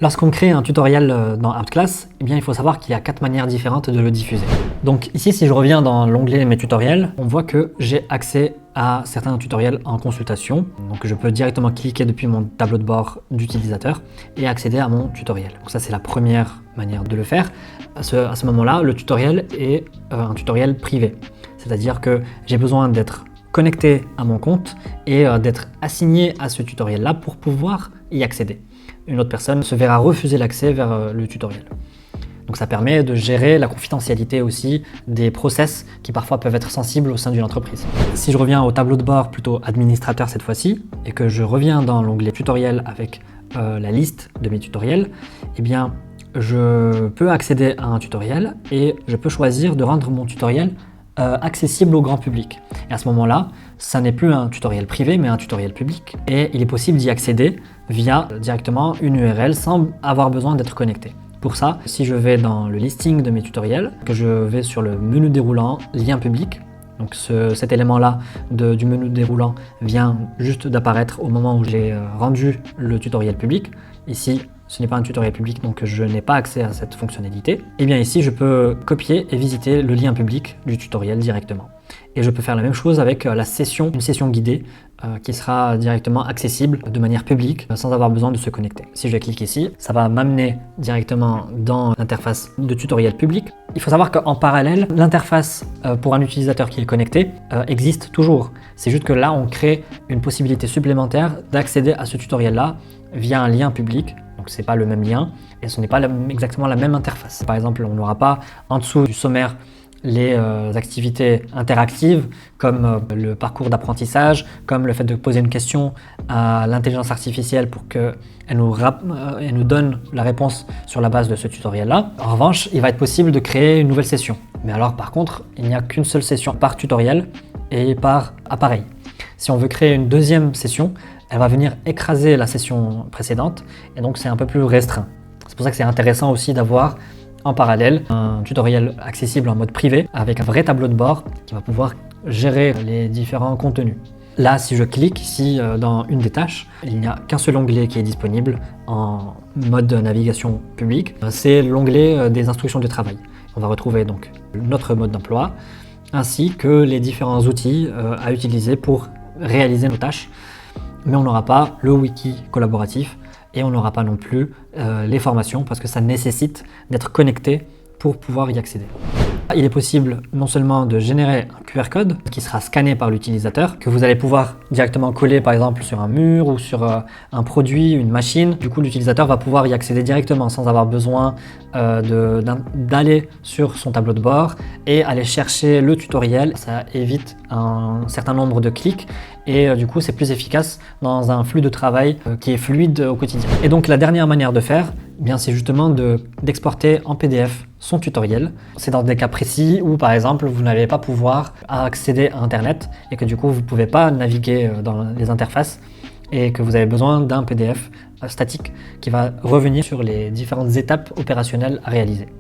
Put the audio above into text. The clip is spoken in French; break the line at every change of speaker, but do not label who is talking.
Lorsqu'on crée un tutoriel dans Outclass, eh bien, il faut savoir qu'il y a 4 manières différentes de le diffuser. Donc ici, si je reviens dans l'onglet Mes tutoriels, on voit que j'ai accès à certains tutoriels en consultation. Donc je peux directement cliquer depuis mon tableau de bord d'utilisateur et accéder à mon tutoriel. Donc ça, c'est la première manière de le faire. À ce moment-là, le tutoriel est un tutoriel privé. C'est-à-dire que j'ai besoin d'être connecté à mon compte et d'être assigné à ce tutoriel-là pour pouvoir y accéder. Une autre personne se verra refuser l'accès vers le tutoriel. Donc ça permet de gérer la confidentialité aussi des process qui parfois peuvent être sensibles au sein d'une entreprise. Si je reviens au tableau de bord plutôt administrateur cette fois-ci et que je reviens dans l'onglet tutoriel avec la liste de mes tutoriels, eh bien je peux accéder à un tutoriel et je peux choisir de rendre mon tutoriel accessible au grand public. Et à ce moment-là, ça n'est plus un tutoriel privé, mais un tutoriel public. Et il est possible d'y accéder via directement une URL sans avoir besoin d'être connecté. Pour ça, si je vais dans le listing de mes tutoriels, que je vais sur le menu déroulant, lien public, donc cet élément-là du menu déroulant vient juste d'apparaître au moment où j'ai rendu le tutoriel public. Ici, ce n'est pas un tutoriel public, donc je n'ai pas accès à cette fonctionnalité. Et bien ici, je peux copier et visiter le lien public du tutoriel directement. Et je peux faire la même chose avec une session guidée qui sera directement accessible de manière publique sans avoir besoin de se connecter. Si je clique ici, ça va m'amener directement dans l'interface de tutoriel public. Il faut savoir qu'en parallèle, l'interface pour un utilisateur qui est connecté existe toujours. C'est juste que là, on crée une possibilité supplémentaire d'accéder à ce tutoriel-là via un lien public. Donc ce n'est pas le même lien et ce n'est pas exactement la même interface. Par exemple, on n'aura pas en dessous du sommaire les activités interactives comme le parcours d'apprentissage, comme le fait de poser une question à l'intelligence artificielle pour qu'elle nous donne la réponse sur la base de ce tutoriel-là. En revanche, il va être possible de créer une nouvelle session. Mais alors par contre, il n'y a qu'une seule session par tutoriel et par appareil. Si on veut créer une deuxième session, elle va venir écraser la session précédente et donc c'est un peu plus restreint. C'est pour ça que c'est intéressant aussi d'avoir en parallèle un tutoriel accessible en mode privé avec un vrai tableau de bord qui va pouvoir gérer les différents contenus. Là, si je clique ici dans une des tâches, il n'y a qu'un seul onglet qui est disponible en mode navigation publique. C'est l'onglet des instructions de travail. On va retrouver donc notre mode d'emploi ainsi que les différents outils à utiliser pour réaliser nos tâches. Mais on n'aura pas le wiki collaboratif et on n'aura pas non plus les formations parce que ça nécessite d'être connecté pour pouvoir y accéder. Il est possible non seulement de générer un QR code qui sera scanné par l'utilisateur, que vous allez pouvoir directement coller par exemple sur un mur ou sur un produit, une machine. Du coup, l'utilisateur va pouvoir y accéder directement sans avoir besoin d'aller sur son tableau de bord et aller chercher le tutoriel. Ça évite un certain nombre de clics et du coup, c'est plus efficace dans un flux de travail qui est fluide au quotidien. Et donc, la dernière manière de faire, eh bien, c'est justement d'exporter en PDF son tutoriel. C'est dans des cas précis où, par exemple, vous n'allez pas pouvoir accéder à Internet et que du coup, vous ne pouvez pas naviguer dans les interfaces et que vous avez besoin d'un PDF statique qui va revenir sur les différentes étapes opérationnelles à réaliser.